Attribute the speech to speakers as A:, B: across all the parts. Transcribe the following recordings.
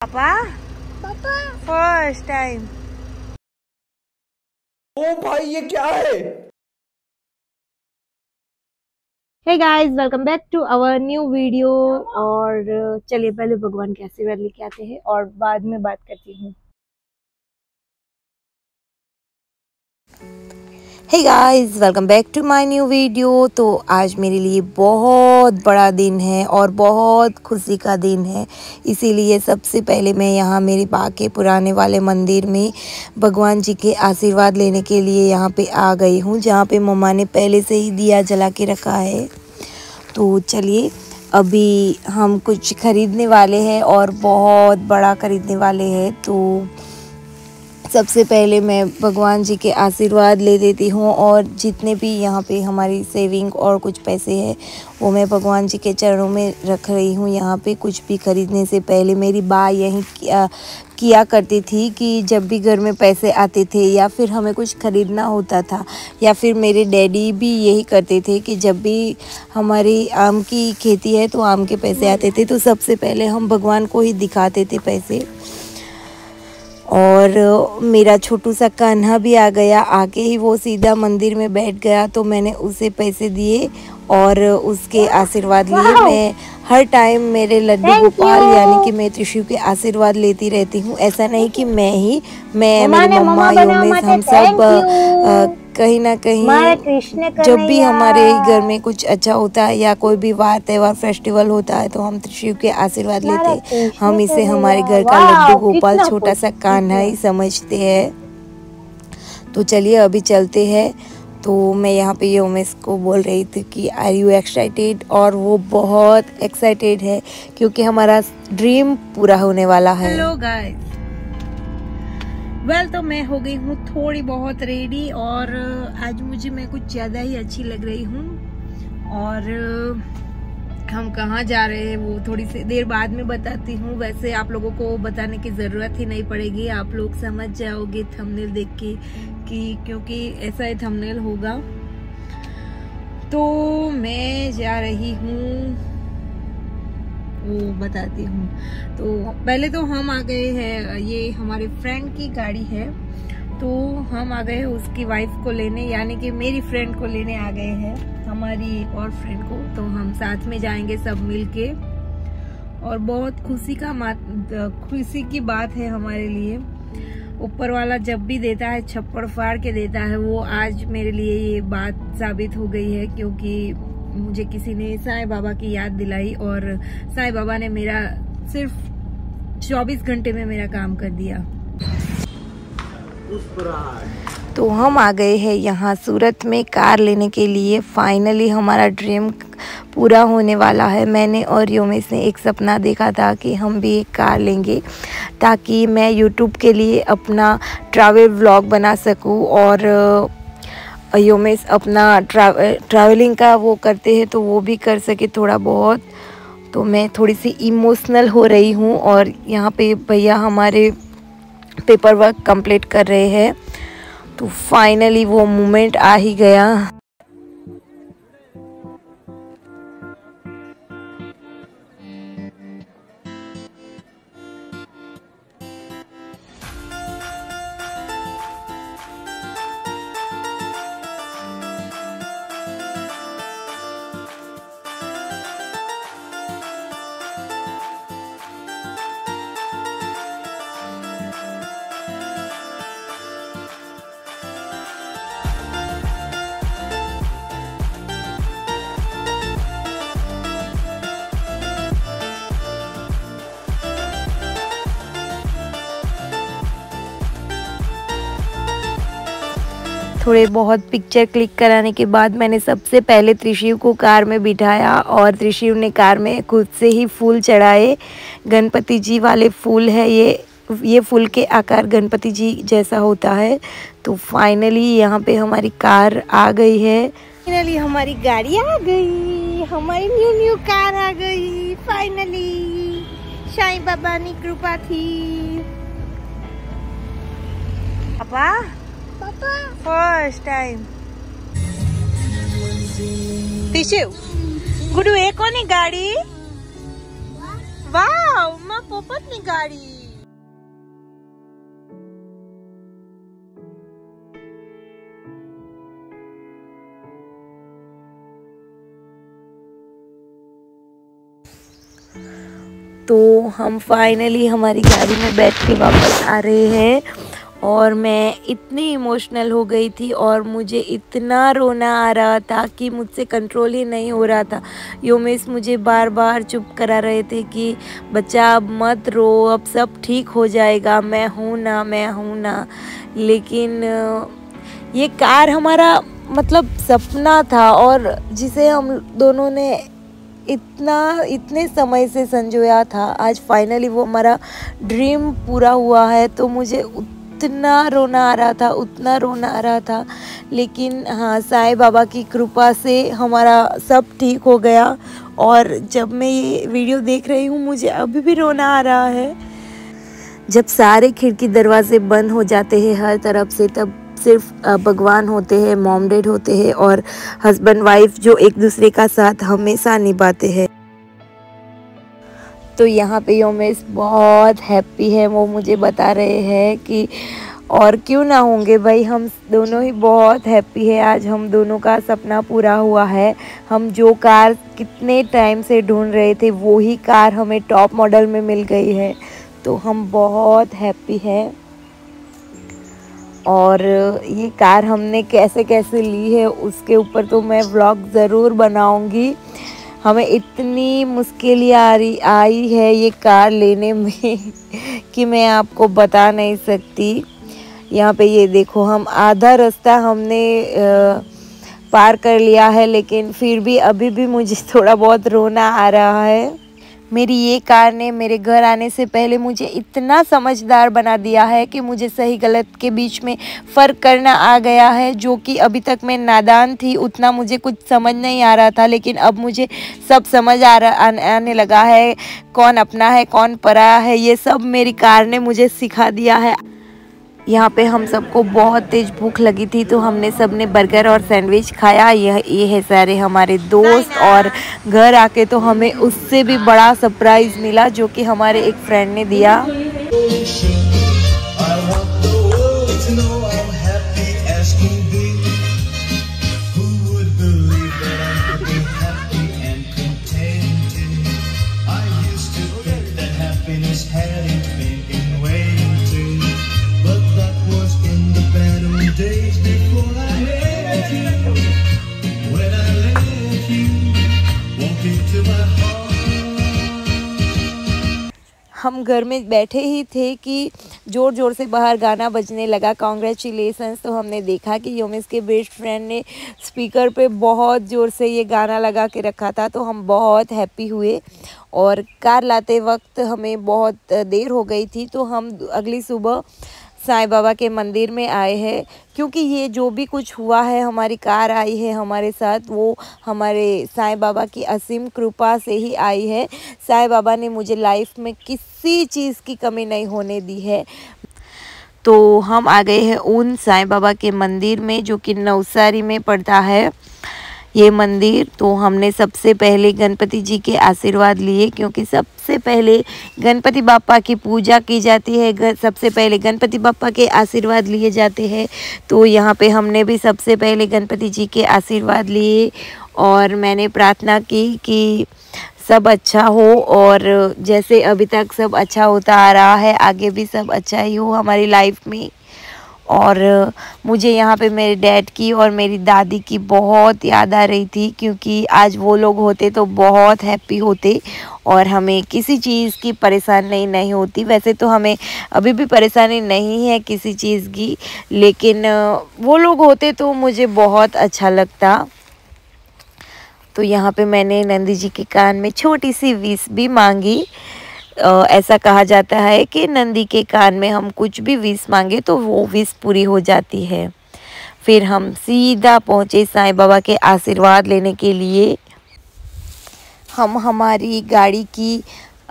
A: पापा पापा first time.
B: ओ भाई ये क्या है?
A: Hey guys, welcome back to our new video. और चलिए पहले भगवान के आशीर्वाद लेके आते हैं और बाद में बात करती हूँ।
C: Hey guys, welcome back to my new video. तो आज मेरे लिए बहुत बड़ा दिन है और बहुत खुशी का दिन है, इसीलिए सबसे पहले मैं यहाँ मेरे बाके पुराने वाले मंदिर में भगवान जी के आशीर्वाद लेने के लिए यहाँ पे आ गई हूँ, जहाँ पे मम्मा ने पहले से ही दिया जला के रखा है। तो चलिए, अभी हम कुछ खरीदने वाले हैं और बहुत बड़ा खरीदने वाले हैं। तो सबसे पहले मैं भगवान जी के आशीर्वाद ले देती हूँ और जितने भी यहाँ पे हमारी सेविंग और कुछ पैसे हैं वो मैं भगवान जी के चरणों में रख रही हूँ। यहाँ पे कुछ भी खरीदने से पहले मेरी माँ यही किया करती थी कि जब भी घर में पैसे आते थे या फिर हमें कुछ खरीदना होता था, या फिर मेरे डैडी भी यही करते थे कि जब भी हमारी आम की खेती है तो आम के पैसे आते थे तो सबसे पहले हम भगवान को ही दिखाते थे पैसे। और मेरा छोटू सा कान्हा भी आ गया, आके ही वो सीधा मंदिर में बैठ गया, तो मैंने उसे पैसे दिए और उसके आशीर्वाद लिए। मैं हर टाइम मेरे लड्डू गोपाल यानी कि मैं त्रिशु के आशीर्वाद लेती रहती हूँ। ऐसा नहीं कि मैं मेरी मम्मा योमेश हम सब कहीं ना कहीं जब भी हमारे घर में कुछ अच्छा होता है या कोई भी वार त्योहार फेस्टिवल होता है तो हम त्रिशु के आशीर्वाद लेते हैं। हम इसे हमारे घर का लड्डू गोपाल छोटा सा कान्हा ही समझते हैं। तो चलिए अभी चलते हैं। तो मैं यहाँ पे योमेश को बोल रही थी कि आर यू एक्साइटेड, और वो बहुत एक्साइटेड है क्योंकि हमारा ड्रीम पूरा होने वाला है।
A: हेलो गाइस, तो मैं हो गई हूँ थोड़ी बहुत रेडी और आज मैं कुछ ज़्यादा ही अच्छी लग रही हूँ। और हम कहाँ जा रहे हैं वो थोड़ी सी देर बाद में बताती हूँ। वैसे आप लोगों को बताने की ज़रूरत ही नहीं पड़ेगी, आप लोग समझ जाओगे थंबनेल देख के कि क्योंकि ऐसा ही थंबनेल होगा। तो मैं जा रही हूँ, वो बताती हूँ। तो पहले तो हम आ गए हैं, ये हमारे फ्रेंड की गाड़ी है, तो हम आ गए उसकी वाइफ को लेने, यानी कि मेरी फ्रेंड को लेने आ गए हैं, हमारी और फ्रेंड को। तो हम साथ में जाएंगे सब मिलके और बहुत खुशी की बात है हमारे लिए। ऊपर वाला जब भी देता है छप्पड़ फाड़ के देता है, वो आज मेरे लिए ये बात साबित हो गई है क्योंकि मुझे किसी ने साईं बाबा की याद दिलाई और साईं बाबा ने मेरा सिर्फ 24 घंटे में मेरा काम कर दिया।
C: तो हम आ गए हैं यहाँ सूरत में कार लेने के लिए। फाइनली हमारा ड्रीम पूरा होने वाला है। मैंने और योमेश ने एक सपना देखा था कि हम भी एक कार लेंगे ताकि मैं यूट्यूब के लिए अपना ट्रैवल व्लॉग बना सकूं, और योमेश अपना ट्रैवलिंग का वो करते हैं तो वो भी कर सके थोड़ा बहुत। तो मैं थोड़ी सी इमोशनल हो रही हूँ और यहाँ पे भैया हमारे पेपर वर्क कंप्लीट कर रहे हैं। तो फाइनली वो मोमेंट आ ही गया। थोड़े बहुत पिक्चर क्लिक कराने के बाद मैंने सबसे पहले त्रिशु को कार में बिठाया और त्रिशु ने कार में खुद से ही फूल चढ़ाए। गणपति जी वाले फूल है ये फूल के आकार गणपति जी जैसा होता है। तो फाइनली यहाँ पे हमारी कार आ गई है।
A: फाइनली हमारी गाड़ी आ गई, हमारी न्यू कार आ गई। फाइनली साईं बाबा की कृपा थी। पापा फर्स्ट टाइम त्रिशु गुडू एक कोनी गाड़ी, वाव मां पोपट नी गाड़ी।
C: हम फाइनली हमारी गाड़ी में बैठ के वापस आ रहे हैं और मैं इतनी इमोशनल हो गई थी और मुझे इतना रोना आ रहा था कि मुझसे कंट्रोल ही नहीं हो रहा था। योमेश मुझे बार बार चुप करा रहे थे कि बच्चा अब मत रो, अब सब ठीक हो जाएगा, मैं हूँ ना। लेकिन ये कार हमारा मतलब सपना था और जिसे हम दोनों ने इतने समय से संजोया था, आज फाइनली वो हमारा ड्रीम पूरा हुआ है। तो मुझे उतना रोना आ रहा था लेकिन हाँ, साईं बाबा की कृपा से हमारा सब ठीक हो गया। और जब मैं ये वीडियो देख रही हूँ मुझे अभी भी रोना आ रहा है। जब सारे खिड़की दरवाजे बंद हो जाते हैं हर तरफ से, तब सिर्फ भगवान होते हैं, मॉम डैड होते हैं और हस्बैंड वाइफ जो एक दूसरे का साथ हमेशा निभाते हैं। तो यहाँ पे योमेश बहुत हैप्पी है, वो मुझे बता रहे हैं कि और क्यों ना होंगे भाई, हम दोनों ही बहुत हैप्पी है। आज हम दोनों का सपना पूरा हुआ है। हम जो कार कितने टाइम से ढूंढ रहे थे वो ही कार हमें टॉप मॉडल में मिल गई है, तो हम बहुत हैप्पी हैं। और ये कार हमने कैसे ली है उसके ऊपर तो मैं व्लॉग ज़रूर बनाऊंगी। हमें इतनी मुश्किल आई है ये कार लेने में कि मैं आपको बता नहीं सकती। यहाँ पे ये देखो, हम आधा रास्ता हमने पार कर लिया है, लेकिन फिर भी अभी भी मुझे थोड़ा बहुत रोना आ रहा है। मेरी ये कार ने मेरे घर आने से पहले मुझे इतना समझदार बना दिया है कि मुझे सही गलत के बीच में फ़र्क करना आ गया है, जो कि अभी तक मैं नादान थी, उतना मुझे कुछ समझ नहीं आ रहा था। लेकिन अब मुझे सब समझ आने लगा है, कौन अपना है कौन पराया है, ये सब मेरी कार ने मुझे सिखा दिया है। यहाँ पे हम सबको बहुत तेज़ भूख लगी थी, तो हमने सबने बर्गर और सैंडविच खाया। ये है सारे हमारे दोस्त, और घर आके तो हमें उससे भी बड़ा सरप्राइज़ मिला जो कि हमारे एक फ्रेंड ने दिया। हम घर में बैठे ही थे कि ज़ोर ज़ोर से बाहर गाना बजने लगा, कॉन्ग्रेचुलेसन्स। तो हमने देखा कि योमेश के बेस्ट फ्रेंड ने स्पीकर पे बहुत ज़ोर से ये गाना लगा के रखा था, तो हम बहुत हैप्पी हुए। और कार लाते वक्त हमें बहुत देर हो गई थी, तो हम अगली सुबह साईं बाबा के मंदिर में आए हैं, क्योंकि ये जो भी कुछ हुआ है, हमारी कार आई है हमारे साथ, वो हमारे साईं बाबा की असीम कृपा से ही आई है। साईं बाबा ने मुझे लाइफ में किसी चीज़ की कमी नहीं होने दी है। तो हम आ गए हैं उन साईं बाबा के मंदिर में, जो कि नवसारी में पड़ता है ये मंदिर। तो हमने सबसे पहले गणपति जी के आशीर्वाद लिए, क्योंकि सबसे पहले गणपति बापा की पूजा की जाती है, सबसे पहले गणपति बापा के आशीर्वाद लिए जाते हैं। तो यहाँ पे हमने भी सबसे पहले गणपति जी के आशीर्वाद लिए और मैंने प्रार्थना की कि सब अच्छा हो, और जैसे अभी तक सब अच्छा होता आ रहा है, आगे भी सब अच्छा ही हो हमारी लाइफ में। और मुझे यहाँ पे मेरे डैड की और मेरी दादी की बहुत याद आ रही थी, क्योंकि आज वो लोग होते तो बहुत हैप्पी होते और हमें किसी चीज़ की परेशानी नहीं होती। वैसे तो हमें अभी भी परेशानी नहीं है किसी चीज़ की, लेकिन वो लोग होते तो मुझे बहुत अच्छा लगता। तो यहाँ पे मैंने नंदी जी के कान में छोटी सी विश भी मांगी। ऐसा कहा जाता है कि नंदी के कान में हम कुछ भी विश मांगे तो वो विश पूरी हो जाती है। फिर हम सीधा पहुँचे साईं बाबा के आशीर्वाद लेने के लिए। हम हमारी गाड़ी की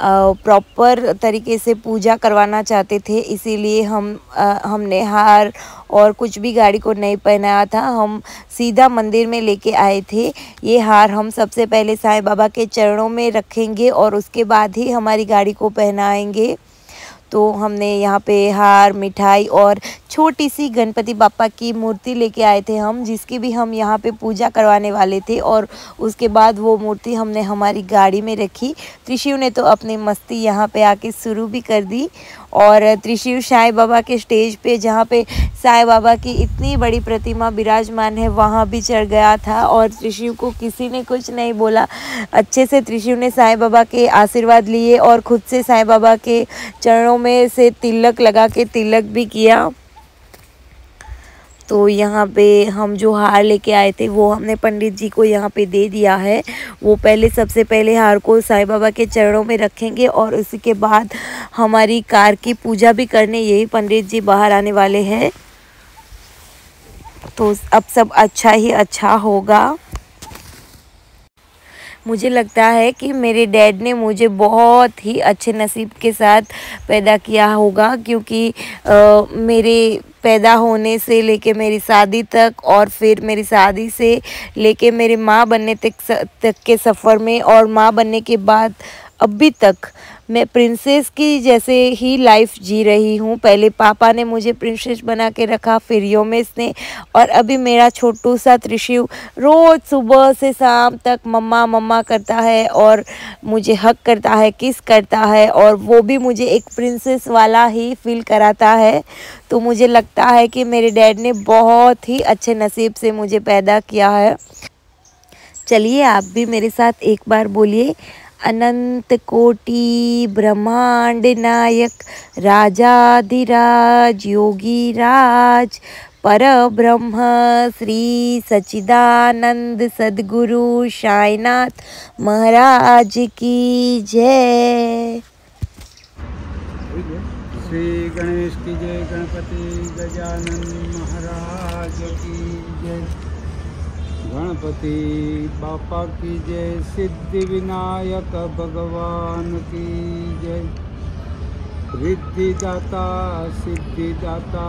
C: प्रॉपर तरीके से पूजा करवाना चाहते थे, इसीलिए हमने हार और कुछ भी गाड़ी को नहीं पहनाया था। हम सीधा मंदिर में लेके आए थे। ये हार हम सबसे पहले साईं बाबा के चरणों में रखेंगे और उसके बाद ही हमारी गाड़ी को पहनाएंगे। तो हमने यहाँ पे हार, मिठाई और छोटी सी गणपति बापा की मूर्ति लेके आए थे हम, जिसकी भी हम यहाँ पे पूजा करवाने वाले थे। और उसके बाद वो मूर्ति हमने हमारी गाड़ी में रखी। त्रिशु ने तो अपनी मस्ती यहाँ पे आके शुरू भी कर दी। और त्रिशु साईं बाबा के स्टेज पे, जहाँ पे साईं बाबा की इतनी बड़ी प्रतिमा विराजमान है, वहाँ भी चढ़ गया था। और त्रिशु को किसी ने कुछ नहीं बोला। अच्छे से त्रिशु ने साईं बाबा के आशीर्वाद लिए और खुद से साईं बाबा के चरणों में से तिलक लगा के तिलक भी किया। तो यहाँ पे हम जो हार लेके आए थे वो हमने पंडित जी को यहाँ पे दे दिया है। वो सबसे पहले हार को साईं बाबा के चरणों में रखेंगे और उसी के बाद हमारी कार की पूजा भी करने यही पंडित जी बाहर आने वाले हैं। तो अब सब अच्छा ही अच्छा होगा। मुझे लगता है कि मेरे डैड ने मुझे बहुत ही अच्छे नसीब के साथ पैदा किया होगा, क्योंकि मेरे पैदा होने से लेके मेरी शादी तक और फिर मेरी शादी से लेके मेरी माँ बनने तक के सफ़र में और माँ बनने के बाद अभी तक मैं प्रिंसेस की जैसे ही लाइफ जी रही हूँ। पहले पापा ने मुझे प्रिंसेस बना के रखा, फिर योमेश ने, और अभी मेरा छोटू सा त्रिशु रोज़ सुबह से शाम तक मम्मा मम्मा करता है और मुझे हक करता है, किस करता है, और वो भी मुझे एक प्रिंसेस वाला ही फील कराता है। तो मुझे लगता है कि मेरे डैड ने बहुत ही अच्छे नसीब से मुझे पैदा किया है। चलिए आप भी मेरे साथ एक बार बोलिए, अनंत कोटि ब्रह्मांड नायक राजाधिराज योगी राज परब्रह्म श्री सच्चिदानंद सद्गुरु साईनाथ महाराज की जय।
D: श्री गणेश की जय, गणपति गजानन महाराज की जय, गणपति बापा की जय, सिद्धि विनायक भगवान की जय, रिद्धिदाता सिद्धिदाता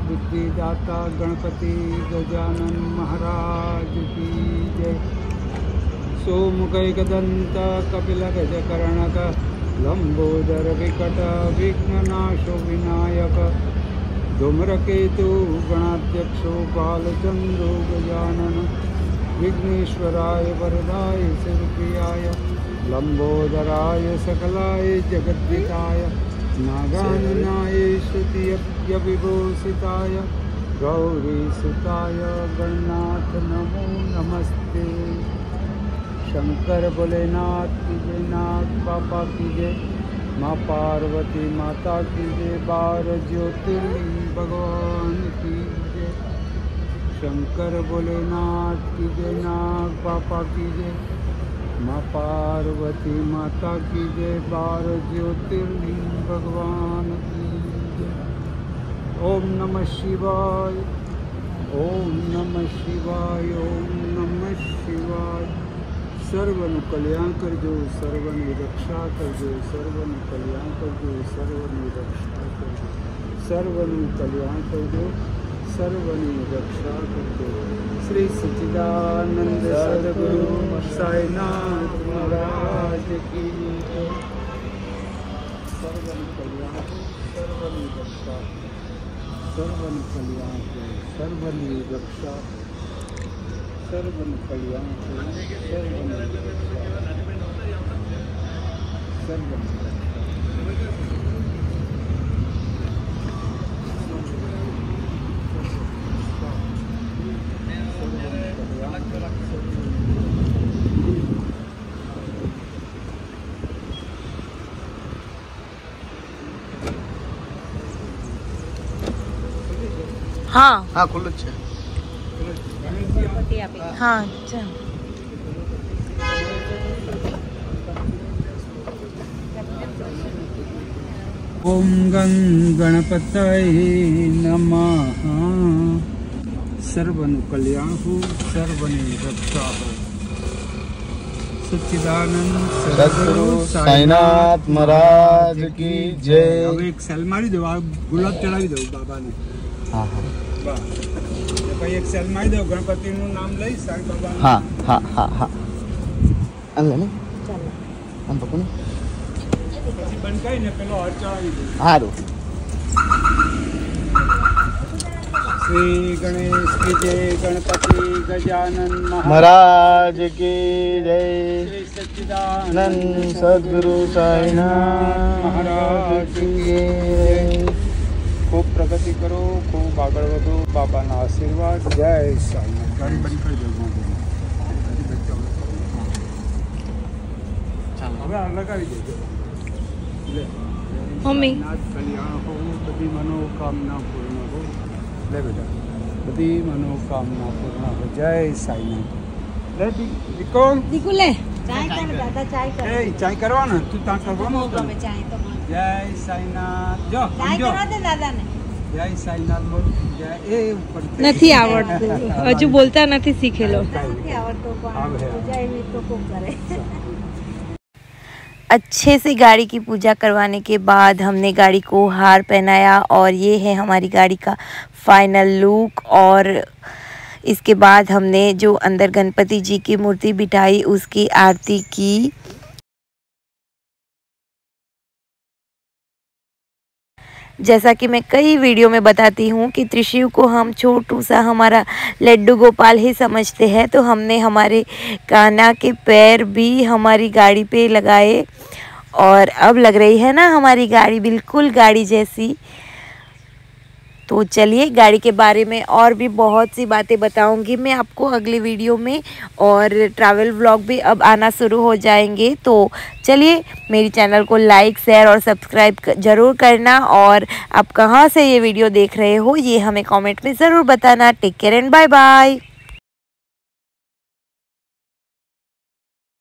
D: बुद्धिदाता गणपति गजानन महाराज की जय। सोमुखैकदंत कपिलगजकर्णक लंबोदर विकट विघ्ननाशो विनायक, धूम्रकेतु गणाध्यक्षो बालचंद्रो गजानन, विघ्नेश्वराय वरदाय शिवप्रियाय लंबोदराय सकलाय जगद्दिताय, नागाननाय श्रुतियज्ञविभूषिताय गौरीसुताय गणनाथ नमो नमस्ते। शंकर भोलेनाथ की जय, नाथ बाबा की जय, माँ पार्वती माता की जय, 12 ज्योतिर्लिंग भगवान की जय। शंकर भोलेनाथ की जय, नाग बाबा की जय, माँ पार्वती माता की जय, 12 ज्योतिर्लिंग भगवान की जय। ओम नमः शिवाय, ओम नमः शिवाय, ओम नमः शिवाय। सर्वन कल्याण कर जो, सर्वन रक्षा कर जो, सर्वन कल्याण कर जो, सर्वन रक्षा कर जो, सर्वन कल्याण कर जो, सर्वन रक्षा कर जो। श्री सच्चिदानंद सद्गुरु साईनाथ महाराज की जय। सर्वन कल्याण को, सर्वन रक्षा, सर्वन कल्याण को, सर्वन रक्षा, सर्वन कल्याण को, सर्वन रक्षा, सर्वन
C: हाँ
B: हाँ खुल्लू છે।
C: हाँ चल।
D: ओम गं गणपतये नमः। सर्वन कल्याण हो, सर्वन रक्षा हो। सच्चिदानंद
B: सद्गुरु साईनाथ महाराज की जय।
D: अब एक सेल मारी दो, गुलाब चढ़ावी दो बाबा ने।
B: हाँ हाँ
D: भाई एक सेल मारी दो, गणपति નું નામ લઈ સાઈ બાબા।
B: हाँ हाँ हाँ हाँ अल्लाह ने हम पकड़ो
D: પછી બંકાઈ ને પેલો હર ચડાવી દો।
B: हारो
D: श्री गणेश की जय। गणपति गजानन
B: महाराज की जय।
D: श्री सच्चिदानंद
B: नंद सद्गुरु साईनाथ
D: महाराज
B: की जय।
D: खूब प्रगति करो, खूब आगे बढ़ो, बाबा ना आशीर्वाद। जय साईनाथ। गाड़ी बंद कर दो। लगावी देજો।
A: मम्मी
D: कल्याण हो, बधी मनोकामना पूर्ण हो। ले बेटा, बधी मनोकामना पूर्ण हो। जय साईनाथ। ले દીકો
A: દીકુ લે ચાય કર દાદા ચાય કર
D: એ ચાય કરવાનો તું તા કરવાનો
A: ગમે ચાય તો
D: જય સાઈનાથ જો
A: ચાય કરવા દે દાદાને
D: જય સાઈનાથ બોલ જય એ ઉપર
A: નથી આવડતું હજુ બોલતા નથી શીખેલો
D: નથી
A: આવડતો પણ પૂજા એવી તો ખૂબ કરે।
C: अच्छे से गाड़ी की पूजा करवाने के बाद हमने गाड़ी को हार पहनाया और ये है हमारी गाड़ी का फाइनल लुक। और इसके बाद हमने जो अंदर गणपति जी की मूर्ति बिठाई उसकी आरती की। जैसा कि मैं कई वीडियो में बताती हूँ कि त्रिशूल को हम छोटू सा हमारा लड्डू गोपाल ही समझते हैं, तो हमने हमारे कान्हा के पैर भी हमारी गाड़ी पे लगाए और अब लग रही है ना हमारी गाड़ी बिल्कुल गाड़ी जैसी। तो चलिए गाड़ी के बारे में और भी बहुत सी बातें बताऊंगी मैं आपको अगले वीडियो में, और ट्रैवल व्लॉग भी अब आना शुरू हो जाएंगे। तो चलिए मेरी चैनल को लाइक शेयर और सब्सक्राइब ज़रूर करना, और आप कहाँ से ये वीडियो देख रहे हो ये हमें कमेंट में ज़रूर बताना। Take care and bye bye.